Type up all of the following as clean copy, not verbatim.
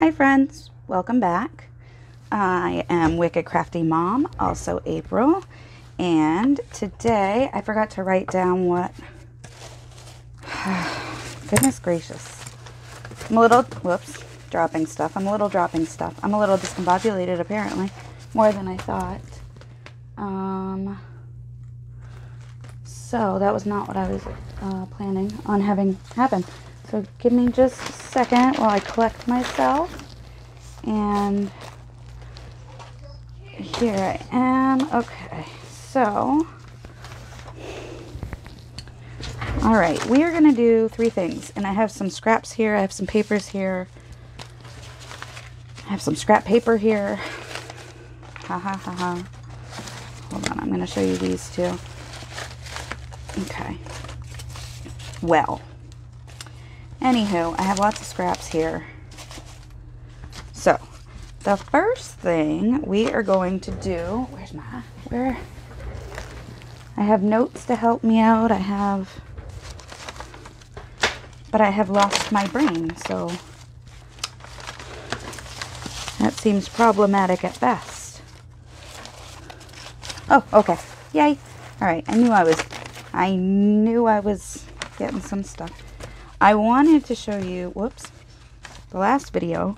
Hi friends, welcome back. I am Wicked Crafty Mom, also April, and today I forgot to write down what, goodness gracious, I'm a little, whoops, dropping stuff. I'm a little discombobulated apparently, more than I thought. So that was not what I was planning on having happen. So give me just a second while I collect myself. And here I am. Okay, so, all right, we are going to do 3 things. And I have some scraps here. I have some papers here. I have some scrap paper here. Ha ha ha ha. Hold on, I'm going to show you these two. Okay. Well, anywho, I have lots of scraps here. So, the first thing we are going to do, I have notes to help me out. But I have lost my brain, so that seems problematic at best. Oh, okay. Yay. All right, I knew I was getting some stuff. I wanted to show you, whoops, the last video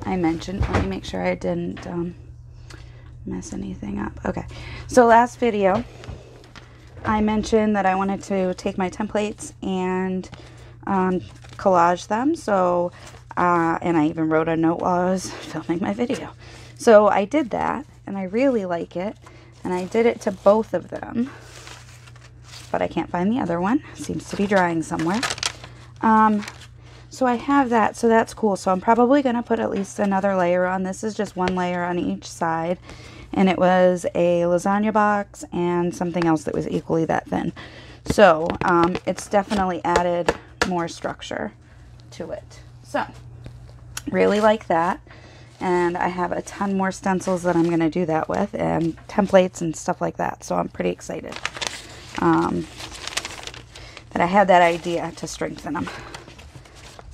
I mentioned, let me make sure I didn't mess anything up. Okay, so last video I mentioned that I wanted to take my templates and collage them. So, and I even wrote a note while I was filming my video. So I did that, and I really like it, and I did it to both of them, but I can't find the other one. It seems to be drying somewhere. So I have that, so that's cool. So I'm probably going to put at least another layer on. This is just one layer on each side, and it was a lasagna box and something else that was equally that thin. So it's definitely added more structure to it. So really like that, and I have a ton more stencils that I'm going to do that with, and templates and stuff like that. So I'm pretty excited that I had that idea to strengthen them.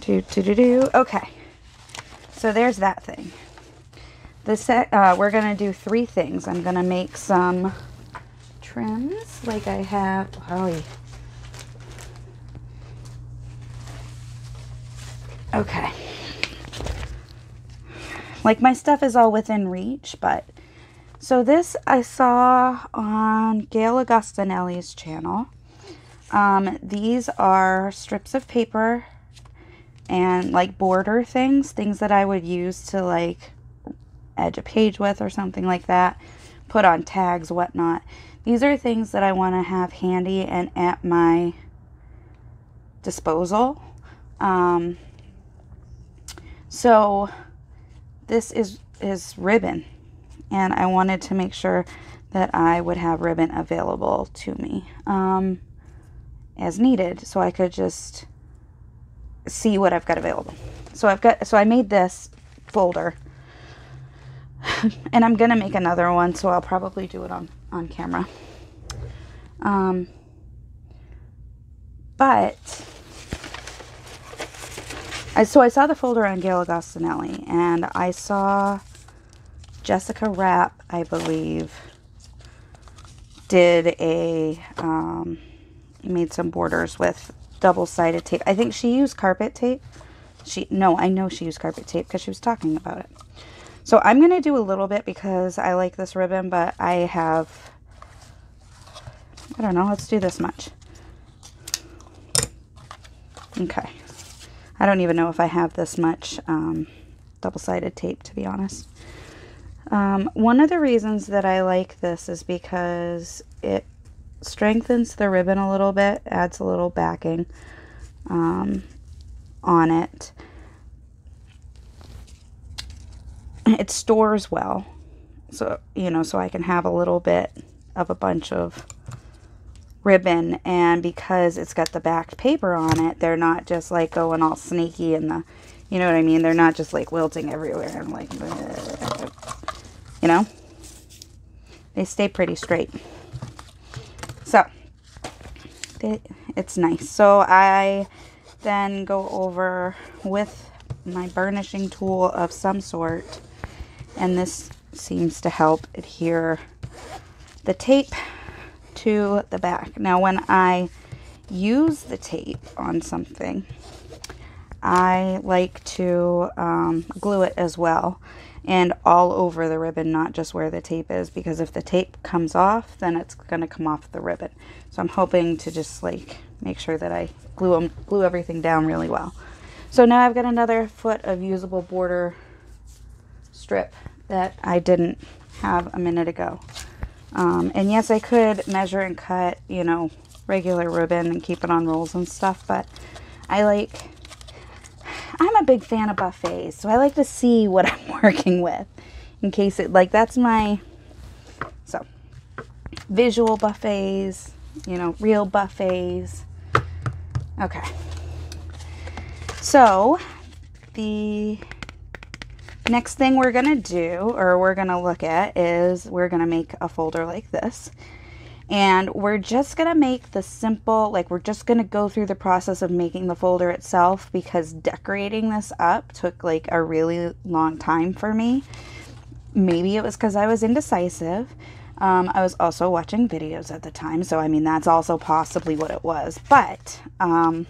Okay, so there's that thing. We're gonna do 3 things. I'm gonna make some trims, like I have. Okay, like my stuff is all within reach, but so this I saw on Gail Augustinelli's channel. These are strips of paper and like border things that I would use to like edge a page with or something like that, put on tags, whatnot. These are things that I want to have handy and at my disposal. So this is ribbon, and I wanted to make sure that I would have ribbon available to me as needed, so I could just see what I've got available. So I made this folder, and I'm gonna make another one, so I'll probably do it on camera. So I saw the folder on Gail Augustinelli, and I saw Jessica Rapp, I believe, did made some borders with double-sided tape. I think she used carpet tape. I know she used carpet tape because she was talking about it. So I'm going to do a little bit because I like this ribbon, but I don't know, let's do this much. Okay. I don't even know if I have this much double-sided tape, to be honest. One of the reasons that I like this is because it strengthens the ribbon a little bit, adds a little backing on it. It stores well, so so I can have a little bit of a bunch of ribbon, and because it's got the backed paper on it, they're not just like going all snaky in the, you know what I mean, they're not just like wilting everywhere and like, they stay pretty straight. So it's nice. So I then go over with my burnishing tool of some sort, and this seems to help adhere the tape to the back. Now when I use the tape on something, I like to glue it as well, and all over the ribbon, not just where the tape is, because if the tape comes off, then it's going to come off the ribbon. So I'm hoping to just like make sure that I glue everything down really well. So now I've got another foot of usable border strip that I didn't have a minute ago. And yes, I could measure and cut, you know, regular ribbon and keep it on rolls and stuff, but I'm a big fan of buffets, so I like to see what I'm working with in case it, like, that's my, so, visual buffets, you know, real buffets. Okay. So, the next thing we're going to do, or we're going to look at, is we're going to make a folder like this. And we're just going to make the simple, like we're just going to go through the process of making the folder itself, because decorating this up took like a really long time for me. Maybe it was because I was indecisive. I was also watching videos at the time, so I mean that's also possibly what it was. But I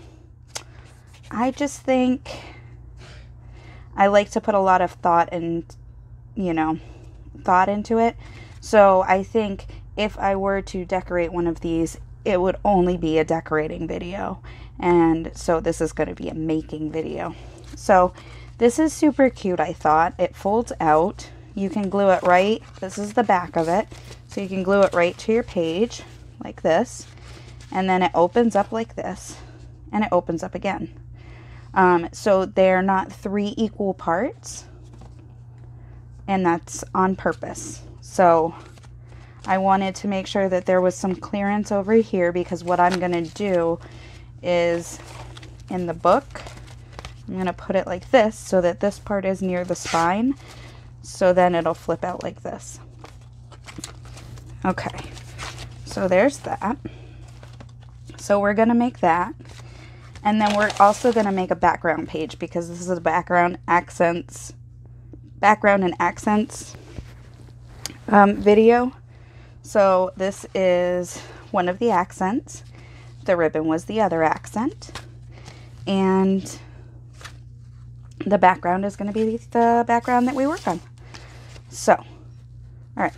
just think I like to put a lot of thought and, you know, thought into it. So I think if I were to decorate one of these, it would only be a decorating video. And so this is going to be a making video. So this is super cute, I thought. It folds out. You can glue it right. This is the back of it. So you can glue it right to your page like this. And then it opens up like this. And it opens up again. So they're not 3 equal parts. And that's on purpose. So I wanted to make sure that there was some clearance over here, because what I'm going to do is in the book, I'm going to put it like this so that this part is near the spine. So then it'll flip out like this. Okay, so there's that. So we're going to make that. And then we're also going to make a background page, because this is a background and accents video. So this is one of the accents. The ribbon was the other accent. And the background is going to be the background that we work on. So, all right.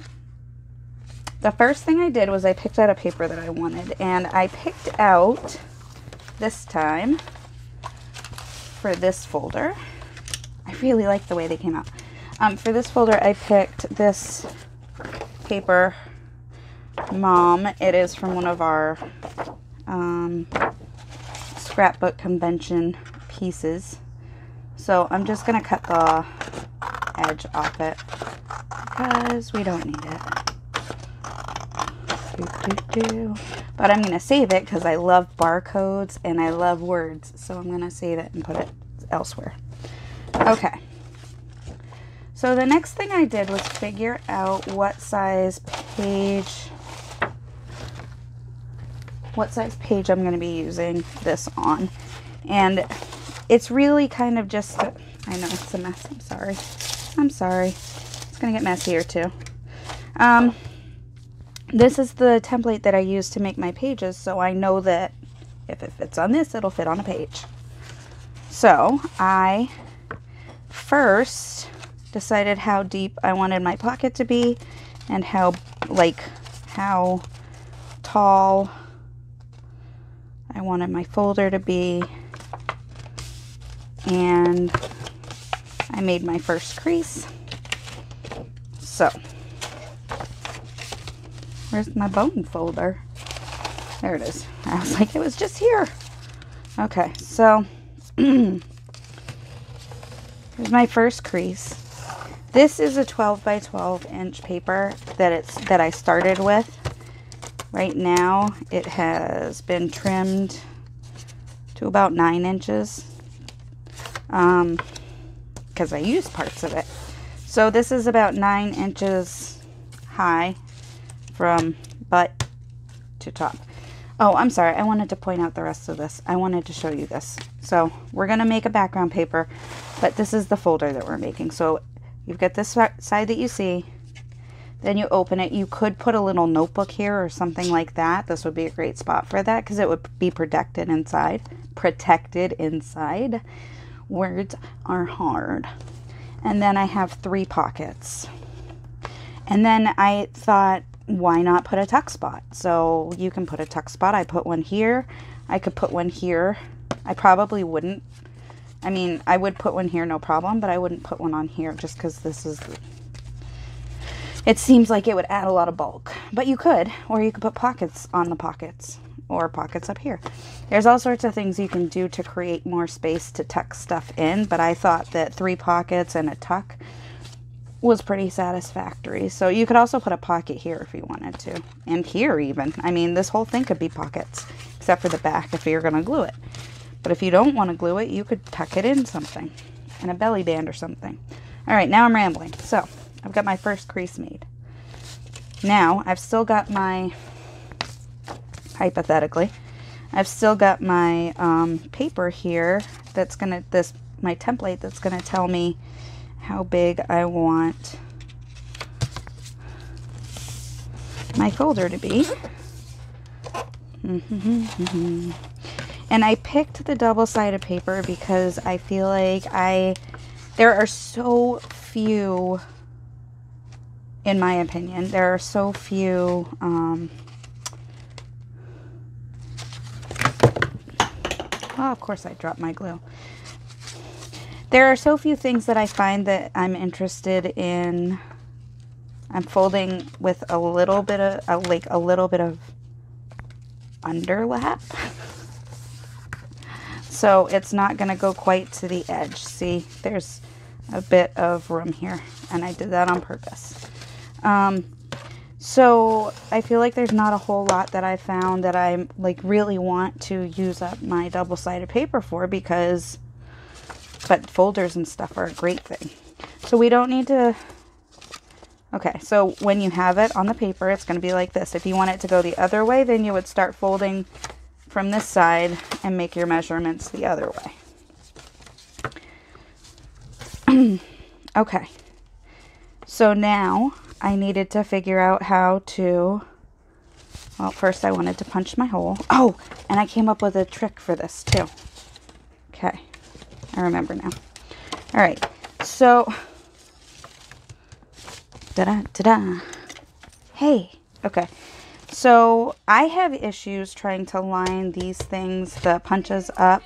The first thing I did was I picked out a paper that I wanted. And I picked out, this time, for this folder. I really like the way they came out. For this folder, I picked this paper, Mom. It is from one of our scrapbook convention pieces. So I'm just going to cut the edge off it because we don't need it. But I'm going to save it because I love barcodes and I love words. So I'm going to save it and put it elsewhere. Okay. So the next thing I did was figure out what size page I'm going to be using this on. And it's really kind of just, I know it's a mess, I'm sorry. It's going to get messier too. This is the template that I use to make my pages, so I know that if it fits on this, it'll fit on a page. So I first decided how deep I wanted my pocket to be and how tall I wanted my folder to be, and I made my first crease. So where's my bone folder? There it is. I was like, it was just here. Okay, so here's my first crease. This is a 12 by 12 inch paper that I started with. Right now it has been trimmed to about 9 inches because I used parts of it. So this is about 9 inches high from butt to top. Oh, I'm sorry. I wanted to point out the rest of this. I wanted to show you this. So we're going to make a background paper. But this is the folder that we're making. So you've got this side that you see. Then you open it. You could put a little notebook here or something like that. This would be a great spot for that because it would be protected inside. Protected inside. Words are hard. And then I have 3 pockets. And then I thought, why not put a tuck spot? So you can put a tuck spot. I put one here. I could put one here. I probably wouldn't. I mean, I would put one here, no problem, but I wouldn't put one on here just because this is... It seems like it would add a lot of bulk. But you could, or you could put pockets on the pockets, or pockets up here. There's all sorts of things you can do to create more space to tuck stuff in, but I thought that 3 pockets and a tuck was pretty satisfactory. So you could also put a pocket here if you wanted to. And here even. I mean, this whole thing could be pockets, except for the back if you're going to glue it. But if you don't want to glue it, you could tuck it in something, in a belly band or something. All right, now I'm rambling. So I've got my first crease made. Now I've still got my, hypothetically, I've still got my paper here that's gonna, my template that's gonna tell me how big I want my folder to be. And I picked the double-sided paper because I feel like there are so few, in my opinion, there are so few, well, of course I dropped my glue. There are so few things that I find that I'm interested in. I'm folding with a little bit of, like a little bit of underlap. So it's not going to go quite to the edge. See, there's a bit of room here, and I did that on purpose. So I feel like there's not a whole lot that I found that I like really want to use up my double-sided paper for, because, but folders and stuff are a great thing. So we don't need to, okay, so when you have it on the paper, it's going to be like this. If you want it to go the other way, then you would start folding from this side and make your measurements the other way. Okay, so now I needed to figure out how to, well, first I wanted to punch my hole. Oh, and I came up with a trick for this too. Okay, I remember now. All right, so, ta-da. Hey, okay. So I have issues trying to line these things, the punches up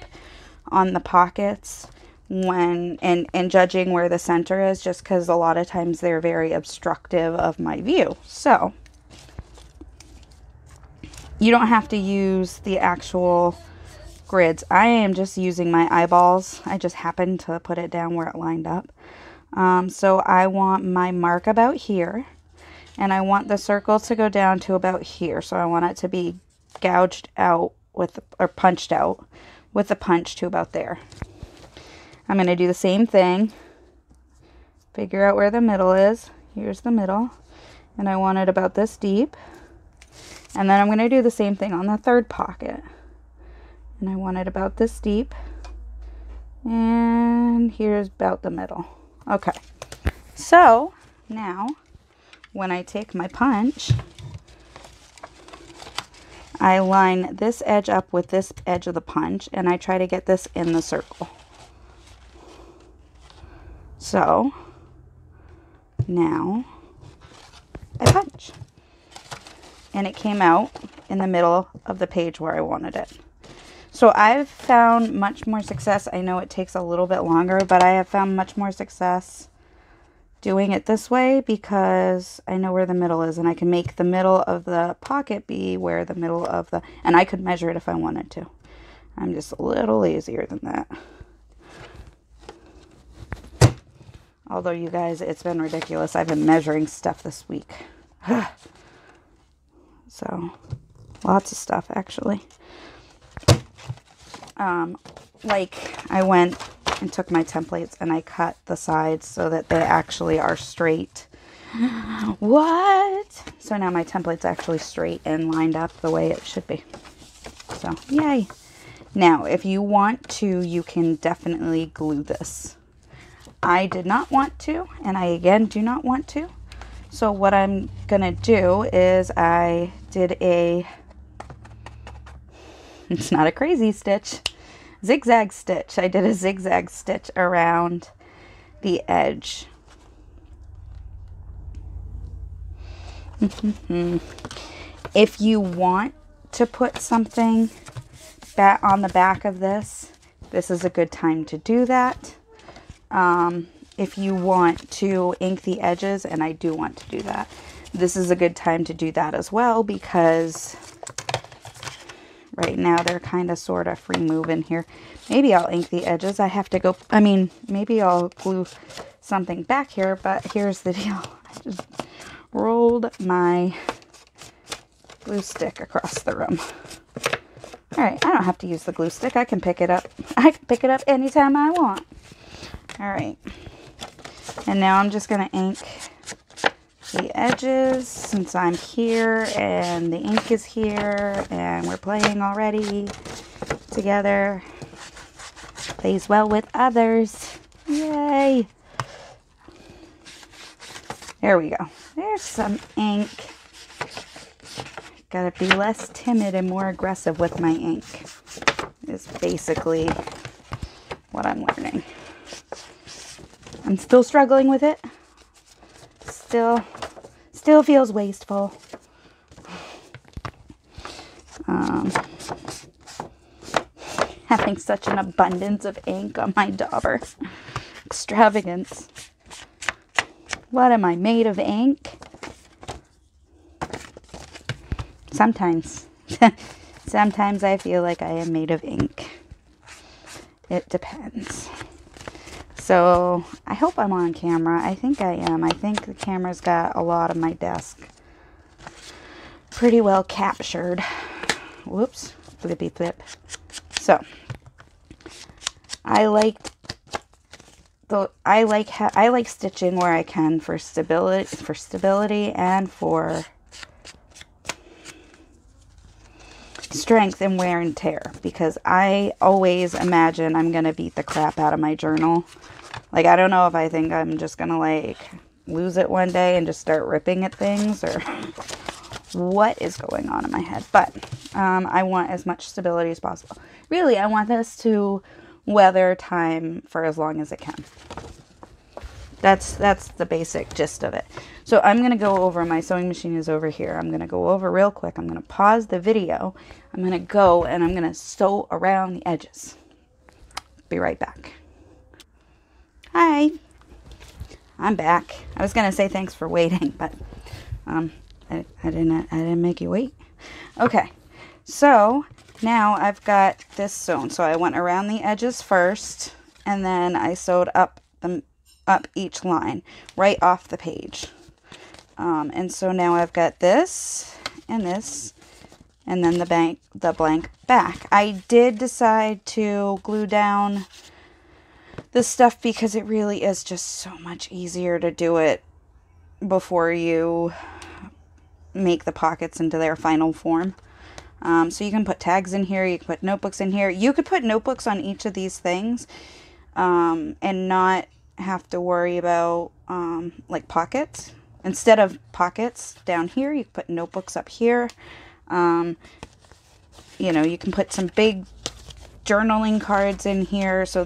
on the pockets when, and judging where the center is, just because a lot of times they're very obstructive of my view. So you don't have to use the actual grids. I am just using my eyeballs. I just happened to put it down where it lined up. So I want my mark about here. And I want the circle to go down to about here. So I want it to be gouged out with, or punched out with the punch to about there. I'm going to do the same thing. Figure out where the middle is. Here's the middle. And I want it about this deep. And then I'm going to do the same thing on the third pocket. And I want it about this deep. And here's about the middle. Okay. So now, when I take my punch, I line this edge up with this edge of the punch, and I try to get this in the circle. So now I punch, and it came out in the middle of the page where I wanted it. So I've found much more success. I know it takes a little bit longer, but I have found much more success doing it this way because I know where the middle is, and I can make the middle of the pocket be where the middle of the, and I could measure it if I wanted to. I'm just a little lazier than that. Although, you guys, it's been ridiculous. I've been measuring stuff this week. So, lots of stuff, actually. Like, I went and took my templates and I cut the sides so that they actually are straight. What? So now my template's actually straight and lined up the way it should be. So, yay. Now, if you want to, you can definitely glue this. I did not want to, and I again do not want to. So what I'm gonna do is I did it's not a crazy stitch, zigzag stitch. I did a zigzag stitch around the edge. If you want to put something back on the back of this is a good time to do that. If you want to ink the edges, and I do want to do that, this is a good time to do that as well, because right now they're kind of sort of free moving here. Maybe I'll ink the edges. I have to go, I mean, maybe I'll glue something back here, but here's the deal. I just rolled my glue stick across the room. All right, I don't have to use the glue stick. I can pick it up. I can pick it up anytime I want. All right. And now I'm just going to ink the edges since I'm here and the ink is here and we're playing already together. Plays well with others. Yay. There we go. There's some ink. Gotta be less timid and more aggressive with my ink. Is basically what I'm learning. I'm still struggling with it. Still feels wasteful. Having such an abundance of ink on my dauber. Extravagance. What am I, made of ink? Sometimes. Sometimes I feel like I am made of ink. It depends. So, I hope I'm on camera. I think I am. I think the camera's got a lot of my desk pretty well captured. Whoops. Flippy flip. So, I like stitching where I can for stability and for strength and wear and tear, because I always imagine I'm gonna beat the crap out of my journal. Like, I don't know if I think I'm just gonna like lose it one day and just start ripping at things, or what is going on in my head. But I want as much stability as possible. Really, I want this to weather time for as long as it can. That's the basic gist of it. So I'm going to go over, my sewing machine is over here. I'm going to go over real quick. I'm going to pause the video. I'm going to go and I'm going to sew around the edges. Be right back. Hi. I'm back. I was going to say thanks for waiting, but I didn't make you wait. Okay. So now I've got this sewn. So I went around the edges first, and then I sewed up each line right off the page. And so now I've got this, and then the blank back. I did decide to glue down this stuff because it really is just so much easier to do it before you make the pockets into their final form. So you can put tags in here, you can put notebooks in here. You could put notebooks on each of these things and not have to worry about like pockets. Instead of pockets down here, you can put notebooks up here. You know, you can put some big journaling cards in here. So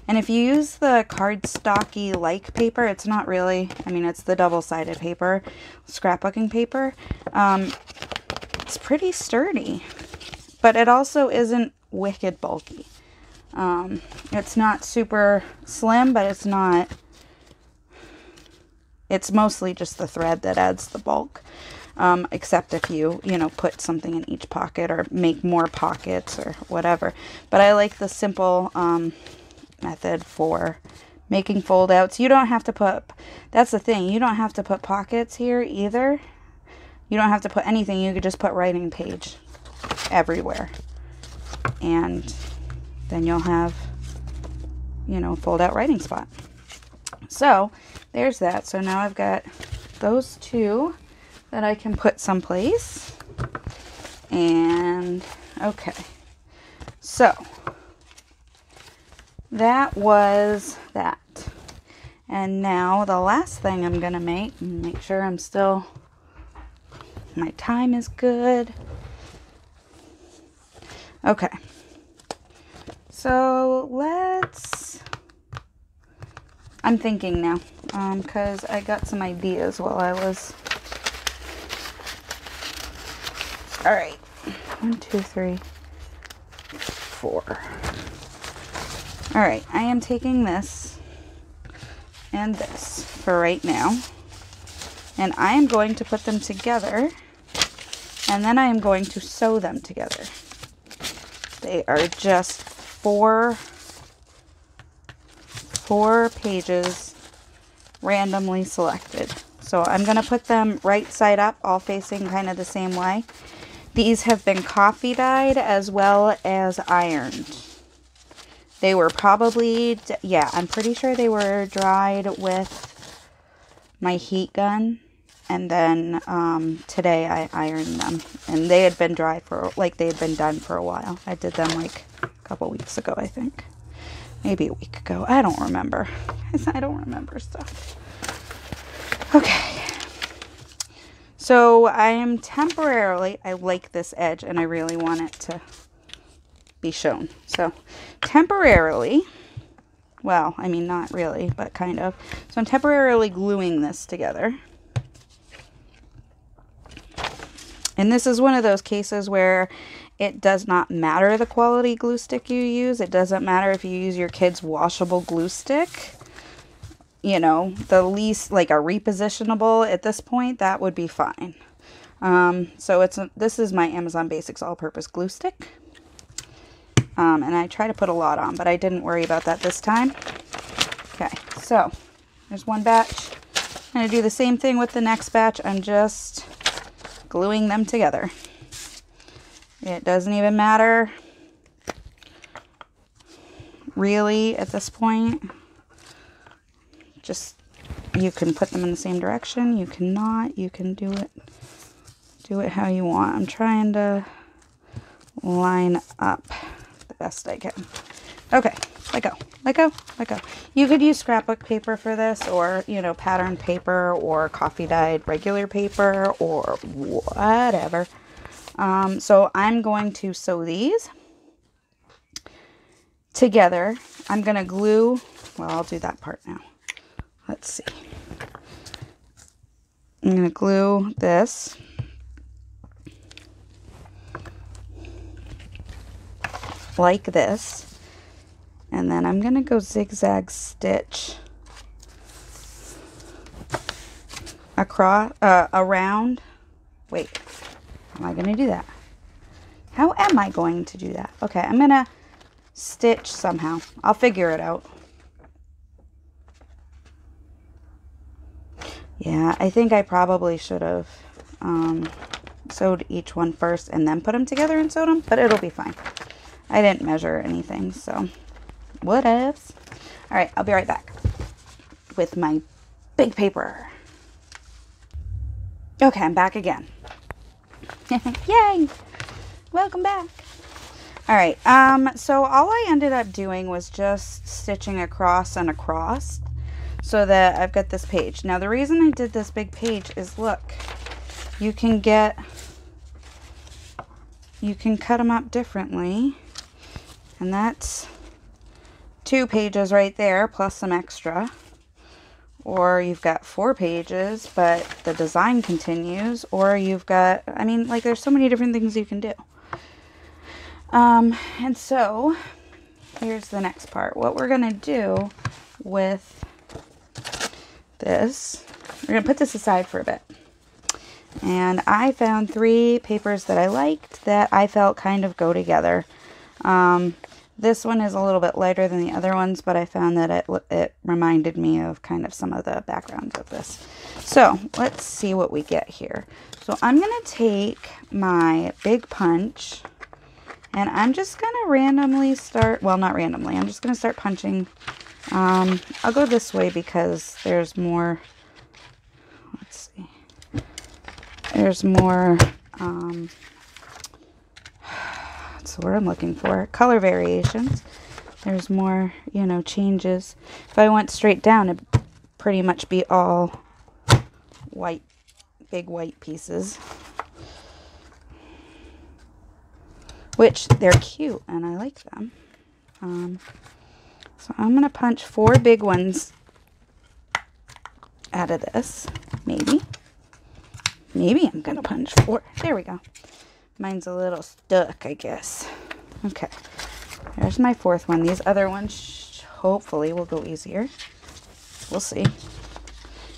and if you use the cardstocky like paper, it's not really, I mean, it's the double-sided paper, scrapbooking paper. It's pretty sturdy, but it also isn't wicked bulky. It's not super slim, but it's mostly just the thread that adds the bulk. Except if you put something in each pocket or make more pockets or whatever. But I like the simple method for making fold outs. You don't have to put, that's the thing, you don't have to put pockets here either. You don't have to put anything. You could just put writing page everywhere. And then you'll have, fold out writing spot. So there's that. So now I've got those two that I can put someplace. And okay. So that was that. And now the last thing I'm gonna make sure my time is good. Okay. So I'm thinking now, because I got some ideas while I was, all right, 1, 2, 3, 4. All right, I am taking this and this for right now, and I am going to put them together, and then I am going to sew them together. They are just four pages randomly selected. So I'm going to put them right side up, all facing kind of the same way. These have been coffee dyed as well as ironed. They were probably, yeah, I'm pretty sure they were dried with my heat gun. And then today I ironed them. And they had been dry for, like, they had been done for a while. I did them like a couple weeks ago, I think. Maybe a week ago. I don't remember. I don't remember stuff. Okay. So I am temporarily, I like this edge and I really want it to be shown. So temporarily, well, I mean, not really, but kind of. So I'm temporarily gluing this together. And this is one of those cases where it does not matter the quality glue stick you use. It doesn't matter if you use your kid's washable glue stick. You know, the least, like a repositionable at this point, that would be fine. So this is my Amazon Basics all-purpose glue stick. And I try to put a lot on, but I didn't worry about that this time. Okay, so there's one batch. I'm going to do the same thing with the next batch. I'm just gluing them together. It doesn't even matter really at this point. Just, you can put them in the same direction. You cannot. You can do it how you want. I'm trying to line up the best I can. Okay, let go, let go, let go. You could use scrapbook paper for this, or, you know, pattern paper, or coffee dyed regular paper, or whatever. So I'm going to sew these together. I'm going to glue, well, I'll do that part now. Let's see. I'm going to glue this like this. And then I'm going to go zigzag stitch across, around. Wait, how am I going to do that? How am I going to do that? Okay, I'm going to stitch somehow. I'll figure it out. Yeah, I think I probably should have sewed each one first and then put them together and sewed them, but it'll be fine. I didn't measure anything, so what else? All right, I'll be right back with my big paper. Okay, I'm back again. Yay! Welcome back. All right, so all I ended up doing was just stitching across and across so that I've got this page. Now, the reason I did this big page is, look, you can cut them up differently, and that's 2 pages right there plus some extra. Or you've got 4 pages, but the design continues. Or you've got, I mean, like, there's so many different things you can do. And so, here's the next part. What we're going to do with this, we're going to put this aside for a bit. And I found 3 papers that I liked that I felt kind of go together. This one is a little bit lighter than the other ones, but I found that it reminded me of kind of some of the backgrounds of this. So let's see what we get here. So I'm going to take my big punch, and I'm just going to randomly start, well, not randomly, I'm just going to start punching. I'll go this way because there's more, let's see, there's more, that's what I'm looking for, color variations. There's more, you know, changes. If I went straight down, it'd pretty much be all white, big white pieces. Which, they're cute, and I like them. So I'm going to punch 4 big ones out of this. Maybe. Maybe I'm going to punch 4. There we go. Mine's a little stuck, I guess. Okay. There's my 4th one. These other ones hopefully will go easier. We'll see.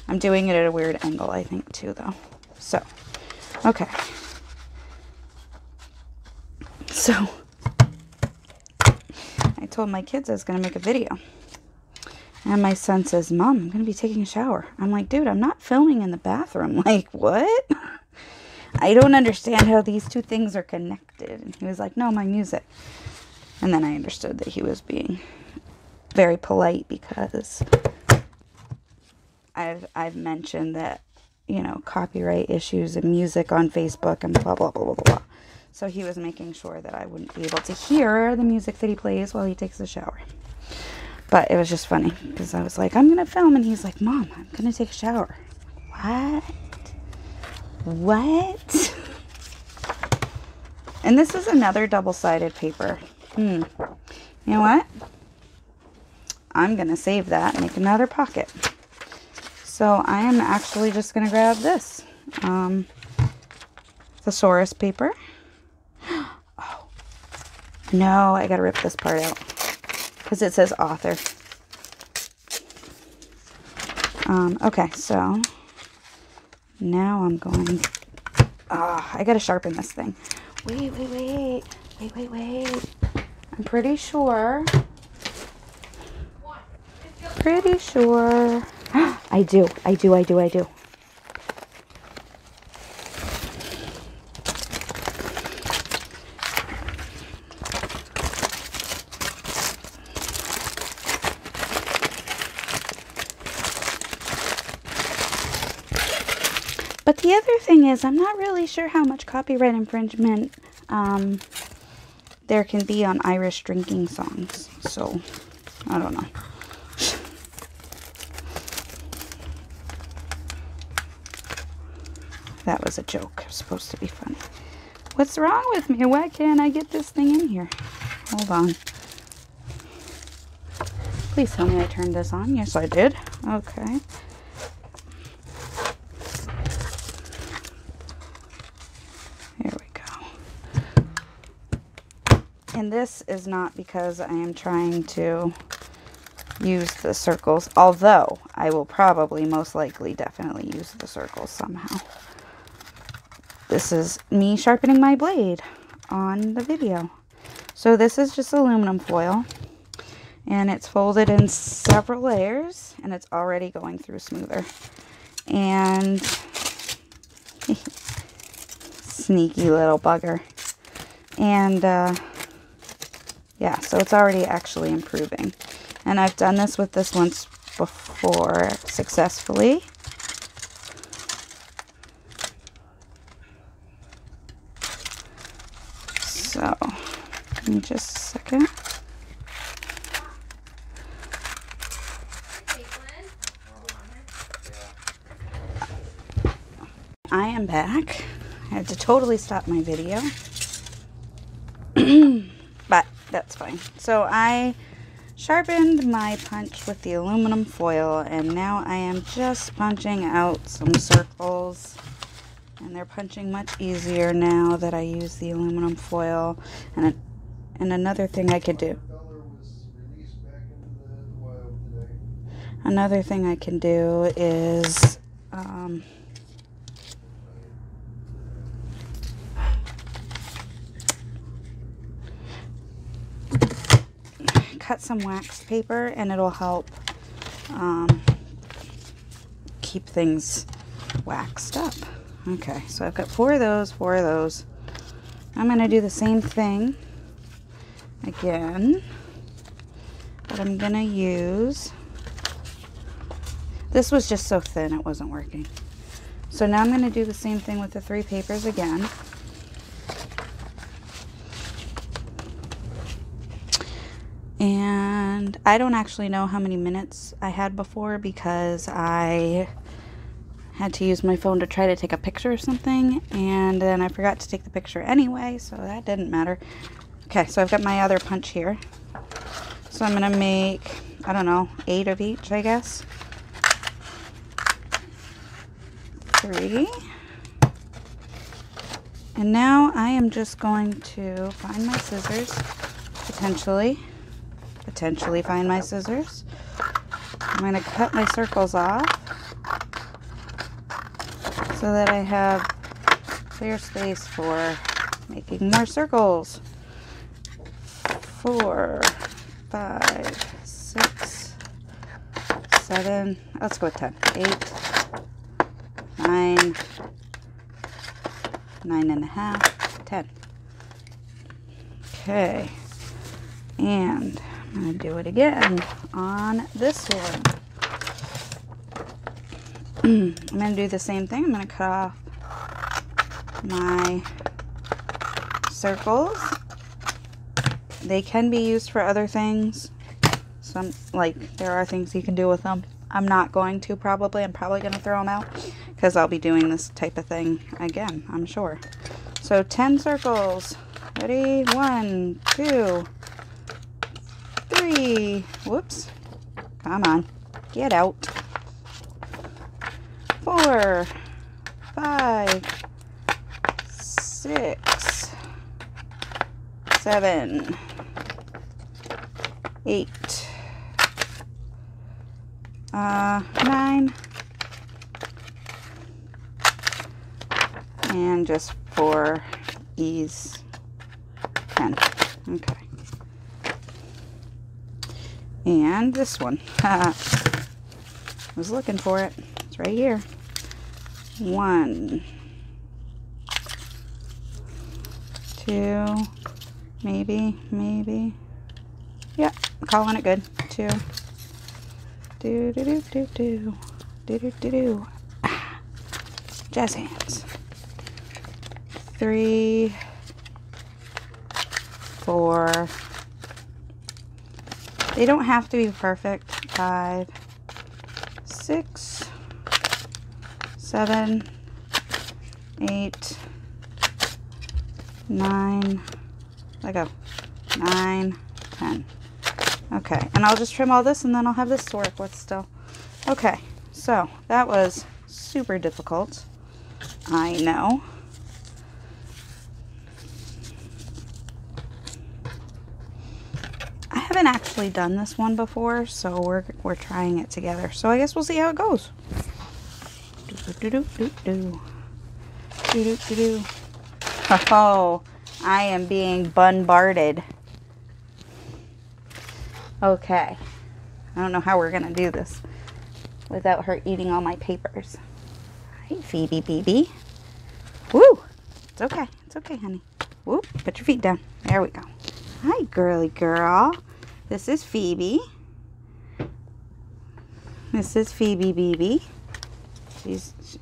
I'm doing it at a weird angle, I think, too, though. So, okay. So, I told my kids I was going to make a video. And my son says, Mom, I'm going to be taking a shower. I'm like, dude, I'm not filming in the bathroom. Like, what? I don't understand how these two things are connected. And he was like, no, my music. And then I understood that he was being very polite because I've mentioned that, you know, copyright issues and music on Facebook and blah, blah, blah, blah, blah. So he was making sure that I wouldn't be able to hear the music that he plays while he takes a shower. But it was just funny because I was like, I'm going to film. And he's like, Mom, I'm going to take a shower. What? What? And this is another double-sided paper. You know what? I'm going to save that and make another pocket. So I am actually just going to grab this. Thesaurus paper. Oh. No, I got to rip this part out. Because it says author. Okay, so now I'm going... I gotta sharpen this thing. Wait. I'm pretty sure. I do. But the other thing is, I'm not really sure how much copyright infringement there can be on Irish drinking songs. So, I don't know. That was a joke. It was supposed to be funny. What's wrong with me? Why can't I get this thing in here? Hold on. Please tell me I turned this on. Yes, I did. Okay. And this is not because I am trying to use the circles, although I will probably most likely definitely use the circles somehow. This is me sharpening my blade on the video. So this is just aluminum foil, and it's folded in several layers, and it's already going through smoother. And sneaky little bugger. And yeah, so it's already actually improving. And I've done this with this once before successfully. So, give me just a second. I am back. I had to totally stop my video. But that's fine. So I sharpened my punch with the aluminum foil, and now I am just punching out some circles, and they're punching much easier now that I use the aluminum foil. And another thing I could do, is cut some wax paper, and it'll help keep things waxed up. Okay, so I've got 4 of those. I'm going to do the same thing again, but I'm going to use... This was just so thin it wasn't working. So now I'm going to do the same thing with the 3 papers again. And And I don't actually know how many minutes I had before because I had to use my phone to try to take a picture or something, and then I forgot to take the picture anyway, so that didn't matter. Okay, so I've got my other punch here. So I'm gonna make, I don't know, 8 of each, I guess. 3. And now I am just going to find my scissors, potentially find my scissors. I'm going to cut my circles off so that I have clear space for making more circles. 4, 5, 6, 7, let's go with 10, 8, 9, 9.5, 10. Okay, and I'm going to do it again on this one. I'm going to do the same thing. I'm going to cut off my circles. They can be used for other things. Some, like, there are things you can do with them. I'm not going to probably. I'm probably going to throw them out because I'll be doing this type of thing again, I'm sure. So 10 circles. Ready? 1, 2, 3. Whoops. Come on. Get out. 4, 5, 6, 7, 8, 9, and just for ease, 10. Okay. And this one. I was looking for it. It's right here. 1, 2, maybe. Yep, I'm calling it good. 2. Do. Jazz hands. 3, 4. They don't have to be perfect. 5, 6, 7, 8, 9. Let go. 9, 10. Okay, and I'll just trim all this and then I'll have this to work with still. Okay, so that was super difficult. I know. I haven't actually done this one before, so we're trying it together. So I guess we'll see how it goes. Oh, I am being bombarded. Okay, I don't know how we're gonna do this without her eating all my papers. Hi, Phoebe BB. Woo! It's okay, honey. Woo! Put your feet down. There we go. Hi, girly girl. This is Phoebe. This is Phoebe BB.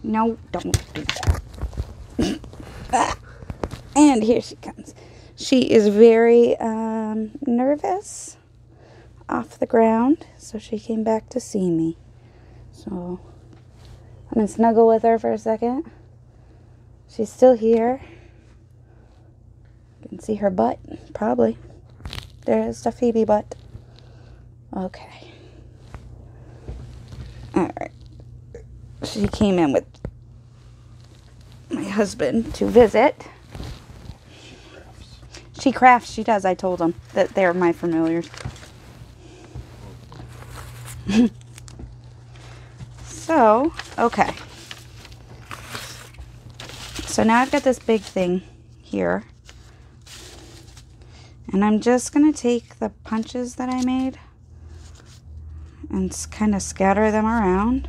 No, don't do that. And here she comes. She is very nervous off the ground, so she came back to see me. So I'm gonna snuggle with her for a second. She's still here. You can see her butt, probably. There's the Phoebe butt. Okay. Alright. She came in with my husband to visit. She crafts, she does. I told him that they're my familiars. So, okay. So now I've got this big thing here. And I'm just going to take the punches that I made and kind of scatter them around.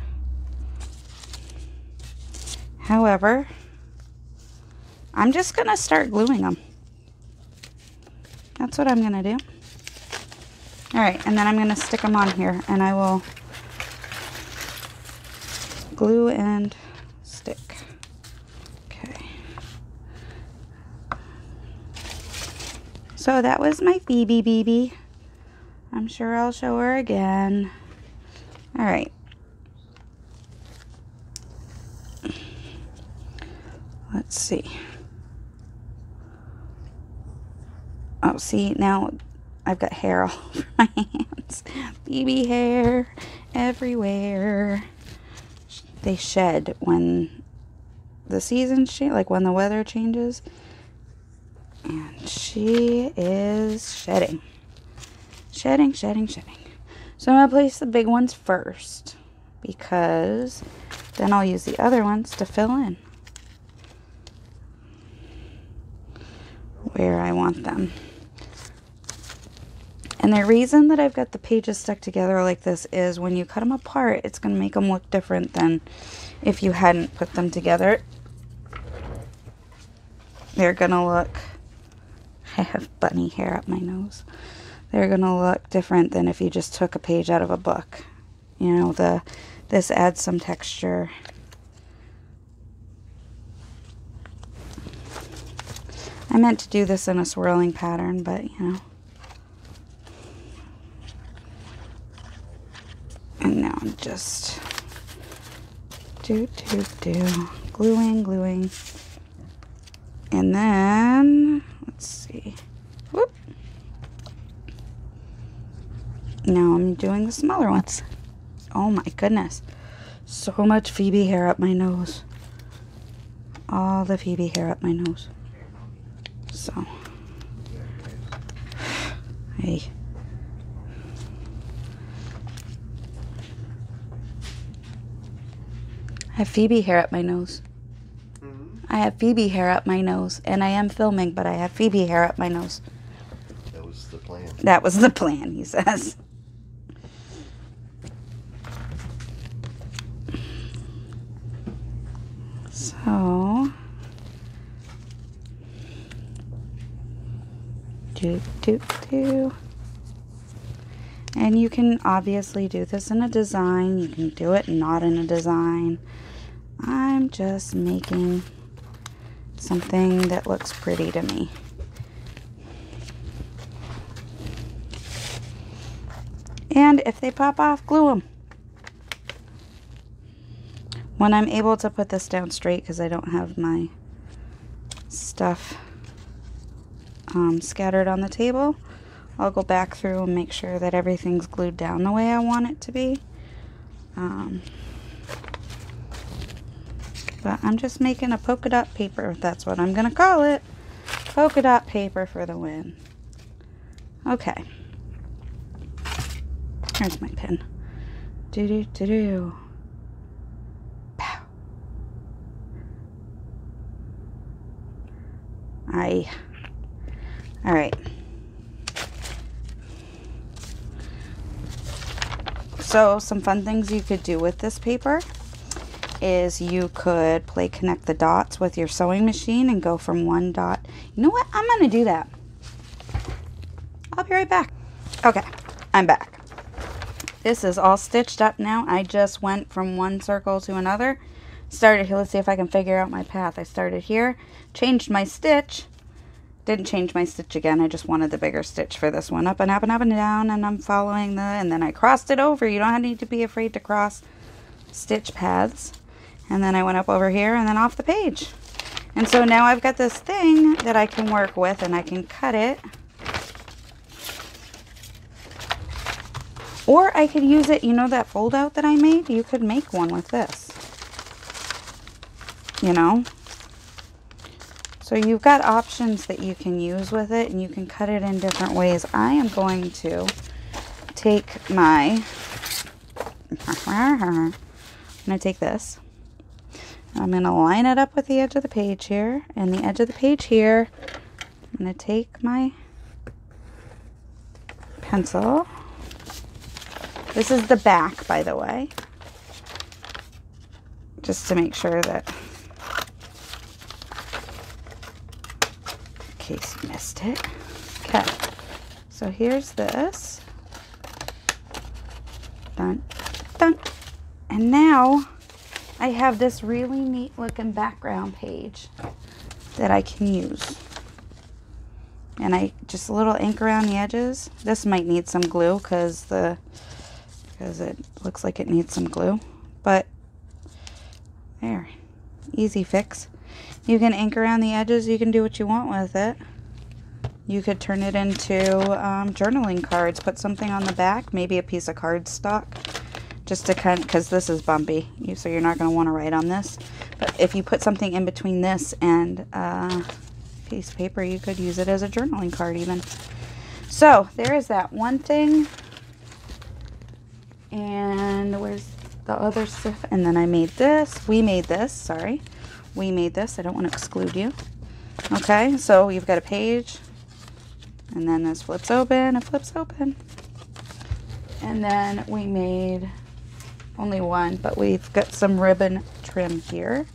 However, I'm just going to start gluing them. That's what I'm going to do. Alright, and then I'm going to stick them on here, and I will glue and stick. Okay. So that was my Phoebe BB. I'm sure I'll show her again. All right. Let's see. Oh, see, now I've got hair all over my hands. Baby hair everywhere. They shed when the seasons change, like when the weather changes. And she is shedding. Shedding, shedding, shedding. So I'm going to place the big ones first, because then I'll use the other ones to fill in where I want them. And the reason that I've got the pages stuck together like this is when you cut them apart, it's going to make them look different than if you hadn't put them together. They're going to look, I have bunny hair up my nose. They're going to look different than if you just took a page out of a book. You know, this adds some texture. I meant to do this in a swirling pattern, but you know. And now I'm just gluing. And then, let's see. Whoop. Now I'm doing the smaller ones. Oh my goodness. So much Phoebe hair up my nose. All the Phoebe hair up my nose. So. Hey. I have Phoebe hair up my nose. I have Phoebe hair up my nose. And I am filming, but I have Phoebe hair up my nose. That was the plan. That was the plan, he says. So. And you can obviously do this in a design. You can do it not in a design. I'm just making something that looks pretty to me. And if they pop off, glue them. When I'm able to put this down straight, because I don't have my stuff scattered on the table, I'll go back through and make sure that everything's glued down the way I want it to be. But I'm just making a polka dot paper. That's what I'm going to call it. Polka dot paper for the win. Okay. Here's my pen. Pow. All right. So some fun things you could do with this paper is you could play connect the dots with your sewing machine and go from one dot. You know what? I'm going to do that. I'll be right back. Okay, I'm back. This is all stitched up now. I just went from one circle to another. Started here. Let's see if I can figure out my path. I started here, changed my stitch. Didn't change my stitch again. I just wanted the bigger stitch for this one. Up and up and up and down, and I'm following and then I crossed it over. You don't need to be afraid to cross stitch paths. And then I went up over here and then off the page. And so now I've got this thing that I can work with, and I can cut it. Or I could use it, you know that fold out that I made? You could make one with this. You know? So you've got options that you can use with it, and you can cut it in different ways. I am going to take my, I'm going to take this. I'm going to line it up with the edge of the page here, and the edge of the page here. I'm going to take my pencil. This is the back, by the way, just to make sure that, in case you missed it. Okay, so here's this. Dun, dun. And now I have this really neat looking background page that I can use. And I just a little ink around the edges. This might need some glue because it looks like it needs some glue. But there, easy fix. You can ink around the edges. You can do what you want with it. You could turn it into journaling cards. Put something on the back, maybe a piece of cardstock, just to kind of, because this is bumpy, so you're not going to want to write on this. But if you put something in between this and piece of paper, you could use it as a journaling card even. So there is that one thing. And where's the other stuff? And then I made this. We made this. Sorry. We made this. I don't want to exclude you. Okay, so you've got a page. And then this flips open. It flips open. And then we made only one, but we've got some ribbon trim here.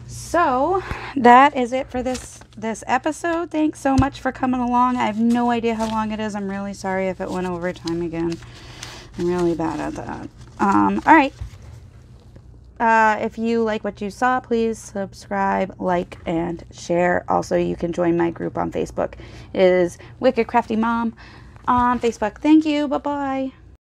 So that is it for this episode. Thanks so much for coming along. I have no idea how long it is. I'm really sorry if it went over time again. I'm really bad at that. All right. If you like what you saw, please subscribe, like, and share. Also, you can join my group on Facebook. It is Wicked Crafty Mom on Facebook. Thank you. Bye-bye.